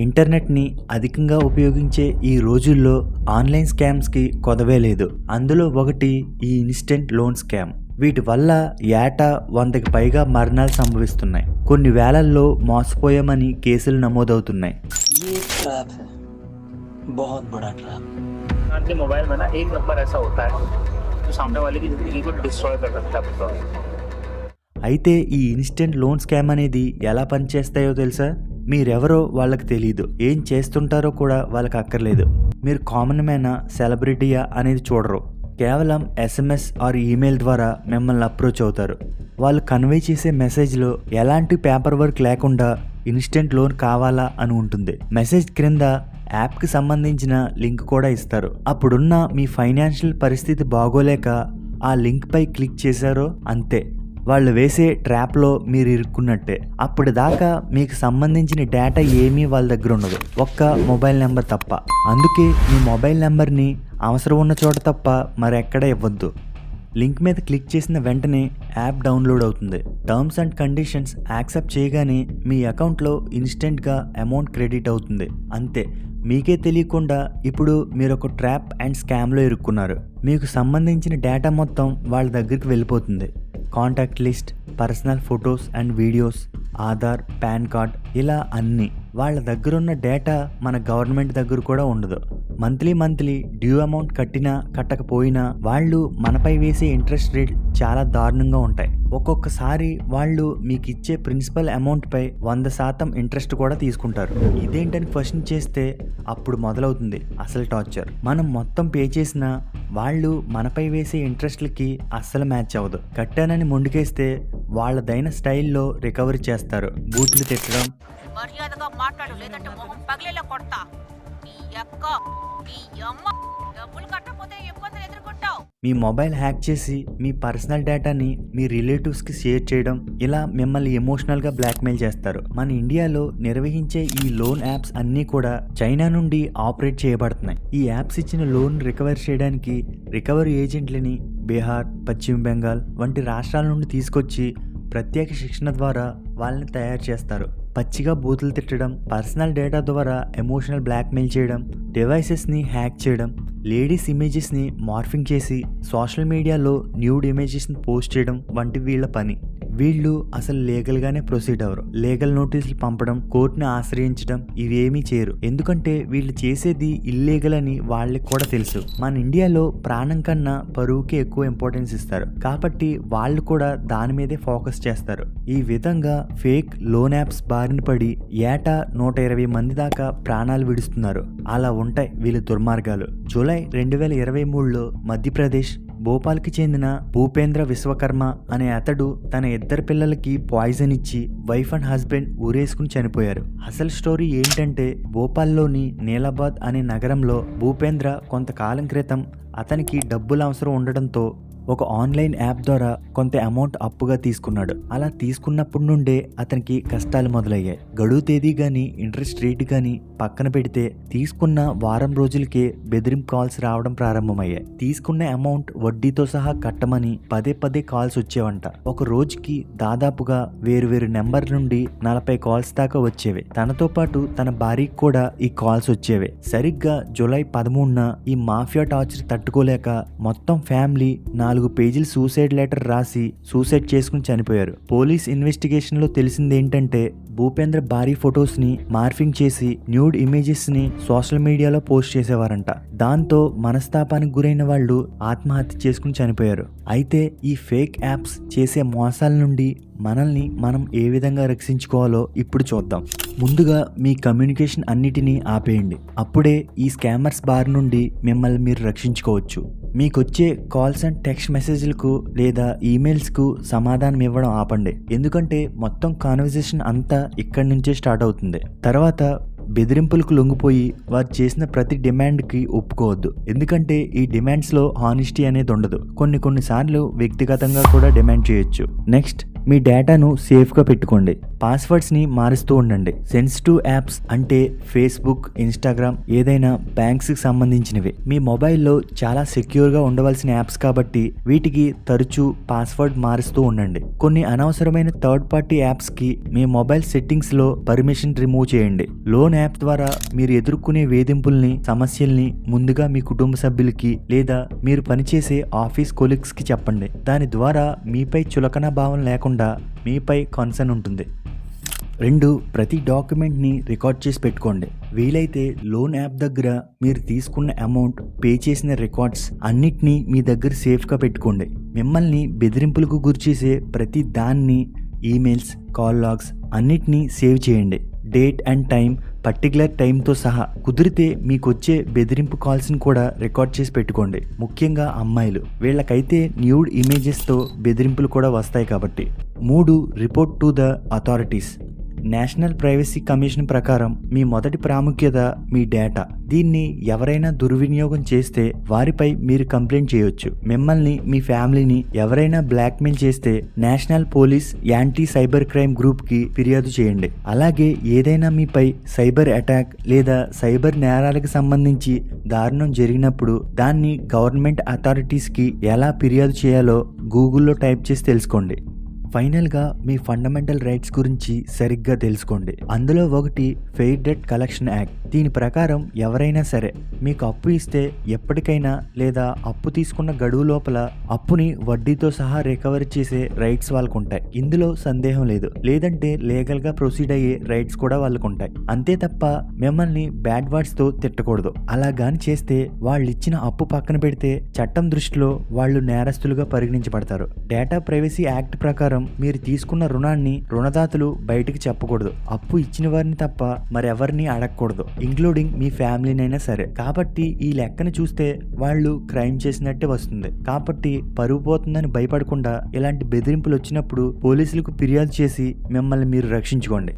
ఇంటర్నెట్ని అధికంగా ఉపయోగించే ఈ రోజుల్లో ఆన్లైన్ స్కామ్స్కి కొదవే లేదు. అందులో ఒకటి ఈ ఇన్స్టెంట్ లోన్ స్కామ్. వీటి వల్ల ఏటా 100కి పైగా మరణాలు సంభవిస్తున్నాయి. కొన్ని వేలల్లో మోసపోయామని కేసులు నమోదవుతున్నాయి. मोबाइल में ना एक नंबर ऐसा होता है जो सामने वाले की जिंदगी को डिस्ट्रॉय कर सकता है. అయితే ఈ ఇన్స్టెంట్ లోన్ స్కామ్ అనేది ఎలా పనిచేస్తాయో తెలుసా? మీరెవరో వాళ్ళకి తెలియదు, ఏం చేస్తుంటారో కూడా వాళ్ళకి అక్కర్లేదు. మీరు కామన్ మ్యానా, సెలబ్రిటీయా అనేది చూడరు. కేవలం SMS ఆర్ ఈమెయిల్ ద్వారా మిమ్మల్ని అప్రోచ్ అవుతారు. వాళ్ళు కన్వే చేసే మెసేజ్లో ఎలాంటి పేపర్ వర్క్ లేకుండా ఇన్స్టెంట్ లోన్ కావాలా అని ఉంటుంది. మెసేజ్ క్రింద యాప్కి సంబంధించిన లింక్ కూడా ఇస్తారు. అప్పుడున్న మీ ఫైనాన్షియల్ పరిస్థితి బాగోలేక ఆ లింక్పై క్లిక్ చేశారో అంతే, వాళ్ళు వేసే ట్రాప్లో మీరు ఇరుక్కున్నట్టే. అప్పుడు దాకా మీకు సంబంధించిన డేటా ఏమీ వాళ్ళ దగ్గర ఉండదు, ఒక్క మొబైల్ నెంబర్ తప్ప. అందుకే మీ మొబైల్ నెంబర్ని అవసరం ఉన్న చోట తప్ప మరెక్కడ ఇవ్వద్దు. లింక్ మీద క్లిక్ చేసిన వెంటనే యాప్ డౌన్లోడ్ అవుతుంది. టర్మ్స్ అండ్ కండిషన్స్ యాక్సెప్ట్ చేయగానే మీ అకౌంట్లో ఇన్స్టెంట్గా అమౌంట్ క్రెడిట్ అవుతుంది. అంతే, మీకే తెలియకుండా ఇప్పుడు మీరు ఒక ట్రాప్ అండ్ స్కామ్లో ఇరుక్కున్నారు. మీకు సంబంధించిన డేటా మొత్తం వాళ్ళ దగ్గరికి వెళ్ళిపోతుంది. Contact list, personal photos and videos, Aadhaar, pan card, ఇలా అన్నీ. వాళ్ళ దగ్గర ఉన్న డేటా మన గవర్నమెంట్ దగ్గర కూడా ఉండదు. మంత్లీ డ్యూ అమౌంట్ కట్టినా కట్టకపోయినా వాళ్ళు మనపై వేసే ఇంట్రెస్ట్ రేట్ చాలా దారుణంగా ఉంటాయి. ఒక్కొక్కసారి వాళ్ళు మీకు ఇచ్చే ప్రిన్సిపల్ అమౌంట్పై 100% ఇంట్రెస్ట్ కూడా తీసుకుంటారు. ఇదేంటని క్వశ్చన్ చేస్తే అప్పుడు మొదలవుతుంది అసలు టార్చర్. మనం మొత్తం పే చేసినా వాళ్ళు మనపై వేసే ఇంట్రెస్ట్లకి అస్సలు మ్యాచ్ అవ్వదు. కట్టానని మొండికేస్తే వాళ్ళదైన స్టైల్లో రికవరీ చేస్తారు. బూతులు తిట్టడం, మర్యాదగా మాట్లాడు లేదంటే మొహం పగిలేలా కొడతా, నీ అక్క నీ అమ్మ డబ్బులు కట్టకపోతే ఇబ్బందులు ఎదుర్కొంటావు. మీ మొబైల్ హ్యాక్ చేసి మీ పర్సనల్ డేటాని మీ రిలేటివ్స్కి షేర్ చేయడం, ఇలా మిమ్మల్ని ఎమోషనల్గా బ్లాక్మెయిల్ చేస్తారు. మన ఇండియాలో నిర్వహించే ఈ లోన్ యాప్స్ అన్నీ కూడా చైనా నుండి ఆపరేట్ చేయబడుతున్నాయి. ఈ యాప్స్ ఇచ్చిన లోన్ రికవర్ చేయడానికి రికవరీ ఏజెంట్లని బీహార్, పశ్చిమ బెంగాల్ వంటి రాష్ట్రాల నుండి తీసుకొచ్చి ప్రత్యేక శిక్షణ ద్వారా వాళ్ళని తయారు చేస్తారు. పచ్చిగా బూతులు తిట్టడం, పర్సనల్ డేటా ద్వారా ఎమోషనల్ బ్లాక్మెయిల్ చేయడం, డివైసెస్ని హ్యాక్ చేయడం, లేడీస్ ఇమేజెస్ని మార్ఫింగ్ చేసి సోషల్ మీడియాలో న్యూడ్ ఇమేజెస్ని పోస్ట్ చేయడం వంటి వీళ్ళ పని. వీళ్ళు అసలు లీగల్గానే ప్రొసీడ్ అవ్వరు. లీగల్ నోటీసులు పంపడం, కోర్టుని ఆశ్రయించడం ఇవేమీ చేయరు. ఎందుకంటే వీళ్ళు చేసేది ఇల్లీగల్ అని వాళ్ళకి కూడా తెలుసు. మన ఇండియాలో ప్రాణం కన్నా పరువుకి ఎక్కువ ఇంపార్టెన్స్ ఇస్తారు. కాబట్టి వాళ్ళు కూడా దాని మీదే ఫోకస్ చేస్తారు. ఈ విధంగా ఫేక్ లోన్ యాప్స్ బారిన పడి ఏటా 120 మంది దాకా ప్రాణాలు విడుస్తున్నారు. అలా ఉంటాయి వీళ్ళ దుర్మార్గాలు. జూలై 2023లో మధ్యప్రదేశ్ భోపాల్కి చెందిన భూపేంద్ర విశ్వకర్మ అనే అతడు తన 2 పిల్లలకి పాయిజన్ ఇచ్చి వైఫ్ అండ్ హస్బెండ్ ఊరేసుకుని చనిపోయారు. అసలు స్టోరీ ఏంటంటే, భోపాల్లోని నీలాబాద్ అనే నగరంలో భూపేంద్ర కొంతకాలం క్రితం అతనికి డబ్బులు అవసరం ఉండడంతో ఒక ఆన్లైన్ యాప్ ద్వారా కొంత అమౌంట్ అప్పుగా తీసుకున్నాడు. అలా తీసుకున్నప్పటి నుండే అతనికి కష్టాలు మొదలయ్యాయి. గడువు తేదీ గాని, ఇంట్రెస్ట్ రేట్ గాని పక్కన పెడితే తీసుకున్న వారం రోజులకే బెదిరింపు కాల్స్ రావడం ప్రారంభమయ్యాయి. తీసుకున్న అమౌంట్ వడ్డీతో సహా కట్టమని పదే కాల్స్ వచ్చేవంట. ఒక రోజుకి దాదాపుగా వేరు నెంబర్ నుండి 40 కాల్స్ దాకా వచ్చేవి. తనతో పాటు తన భార్యకి కూడా ఈ కాల్స్ వచ్చేవి. సరిగ్గా జూలై 13న ఈ మాఫియా టార్చర్ తట్టుకోలేక మొత్తం ఫ్యామిలీ 4 పేజీలు సూసైడ్ లెటర్ రాసి సూసైడ్ చేసుకుని చనిపోయారు. పోలీస్ ఇన్వెస్టిగేషన్ లో తెలిసింది ఏంటంటే, భూపేంద్ర భారీ ఫొటోస్ ని మార్ఫింగ్ చేసి న్యూడ్ ఇమేజెస్ ని సోషల్ మీడియాలో పోస్ట్ చేసేవారంట. దాంతో మనస్తాపానికి గురైన వాళ్ళు ఆత్మహత్య చేసుకుని చనిపోయారు. అయితే ఈ ఫేక్ యాప్స్ చేసే మోసాల నుండి మనల్ని మనం ఏ విధంగా రక్షించుకోవాలో ఇప్పుడు చూద్దాం. ముందుగా మీ కమ్యూనికేషన్ అన్నిటినీ ఆపేయండి. అప్పుడే ఈ స్కామర్స్ బారి నుండి మిమ్మల్ని మీరు రక్షించుకోవచ్చు. మీకొచ్చే కాల్స్ అండ్ టెక్స్ట్ మెసేజ్లకు లేదా ఈమెయిల్స్కు సమాధానం ఇవ్వడం ఆపండి. ఎందుకంటే మొత్తం కాన్వర్జేషన్ అంతా ఇక్కడి నుంచే స్టార్ట్ అవుతుంది. తర్వాత బెదిరింపులకు లొంగిపోయి వారు చేసిన ప్రతి డిమాండ్కి ఒప్పుకోవద్దు. ఎందుకంటే ఈ డిమాండ్స్లో హానెస్టీ అనేది ఉండదు. కొన్నిసార్లు వ్యక్తిగతంగా కూడా డిమాండ్ చేయొచ్చు. నెక్స్ట్, మీ డేటాను సేఫ్గా పెట్టుకోండి. పాస్వర్డ్స్ని మారుస్తూ ఉండండి. సెన్సిటివ్ యాప్స్ అంటే ఫేస్బుక్, ఇన్స్టాగ్రామ్ ఏదైనా బ్యాంక్స్కి సంబంధించినవి మీ మొబైల్లో చాలా సెక్యూర్గా ఉండవలసిన యాప్స్ కాబట్టి వీటికి తరచూ పాస్వర్డ్ మారుస్తూ ఉండండి. కొన్ని అనవసరమైన థర్డ్ పార్టీ యాప్స్కి మీ మొబైల్ సెట్టింగ్స్లో పర్మిషన్ రిమూవ్ చేయండి. లోన్ యాప్ ద్వారా మీరు ఎదుర్కొనే వేధింపుల్ని, సమస్యల్ని ముందుగా మీ కుటుంబ సభ్యులకి లేదా మీరు పనిచేసే ఆఫీస్ కొలీగ్స్కి చెప్పండి. దాని ద్వారా మీపై చులకన భావం లేకుండా మీపై కన్సర్న్ ఉంటుంది. 2. ప్రతి డాక్యుమెంట్ని రికార్డ్ చేసి పెట్టుకోండి. వీలైతే లోన్ యాప్ దగ్గర మీరు తీసుకున్న అమౌంట్, పే చేసిన రికార్డ్స్ అన్నిటినీ మీ దగ్గర సేఫ్గా పెట్టుకోండి. మిమ్మల్ని బెదిరింపులకు గురిచేసే ప్రతి దాన్ని, ఈమెయిల్స్, కాల్ లాగ్స్ అన్నిటినీ సేవ్ చేయండి. డేట్ అండ్ టైం, పర్టికులర్ టైంతో సహా. కుదిరితే మీకొచ్చే బెదిరింపు కాల్స్ని కూడా రికార్డ్ చేసి పెట్టుకోండి. ముఖ్యంగా అమ్మాయిలు, వీళ్ళకైతే న్యూడ్ ఇమేజెస్తో బెదిరింపులు కూడా వస్తాయి కాబట్టి. 3. Report to the authorities. National privacy commission ప్రకారం మీ మొదటి ప్రాముఖ్యత మీ డేటా. దీన్ని ఎవరైనా దుర్వినియోగం చేస్తే వారిపై మీరు కంప్లైంట్ చేయొచ్చు. మిమ్మల్ని, మీ ఫ్యామిలీని ఎవరైనా బ్లాక్మెయిల్ చేస్తే national police anti cyber crime గ్రూప్కి ఫిర్యాదు చేయండి. అలాగే ఏదైనా మీపై సైబర్ అటాక్ లేదా సైబర్ నేరాలకు సంబంధించి దారుణం జరిగినప్పుడు దాన్ని గవర్నమెంట్ అథారిటీస్కి ఎలా ఫిర్యాదు చేయాలో గూగుల్లో టైప్ చేసి తెలుసుకోండి. ఫైనల్గా మీ ఫండమెంటల్ రైట్స్ గురించి సరిగ్గా తెలుసుకోండి. అందులో ఒకటి ఫెయిర్ డెట్ కలెక్షన్ యాక్ట్. దీని ప్రకారం ఎవరైనా సరే మీకు అప్పు ఇస్తే ఎప్పటికైనా లేదా అప్పు తీసుకున్న గడువు లోపల అప్పుని వడ్డీతో సహా రికవరీ చేసే రైట్స్ వాళ్ళకు ఉంటాయి. ఇందులో సందేహం లేదు. లేదంటే లీగల్గా ప్రొసీడ్ అయ్యే రైట్స్ కూడా వాళ్ళకు ఉంటాయి. అంతే తప్ప మిమ్మల్ని బ్యాడ్ వర్డ్స్తో తిట్టకూడదు. అలా గాని చేస్తే వాళ్ళు ఇచ్చిన అప్పు పక్కన పెడితే చట్టం దృష్టిలో వాళ్ళు నేరస్తులుగా పరిగణించబడతారు. డేటా ప్రైవసీ యాక్ట్ ప్రకారం మీరు తీసుకున్న రుణాన్ని రుణదాతలు బయటికి చెప్పకూడదు. అప్పు ఇచ్చిన వారిని తప్ప మరెవరిని అడగకూడదు, ఇంక్లూడింగ్ మీ ఫ్యామిలీనైనా సరే. కాబట్టి ఈ లెక్కను చూస్తే వాళ్ళు క్రైమ్ చేసినట్టే వస్తుంది. కాబట్టి పరువు పోతుందని భయపడకుండా ఇలాంటి బెదిరింపులు వచ్చినప్పుడు పోలీసులకు ఫిర్యాదు చేసి మిమ్మల్ని మీరు రక్షించుకోండి.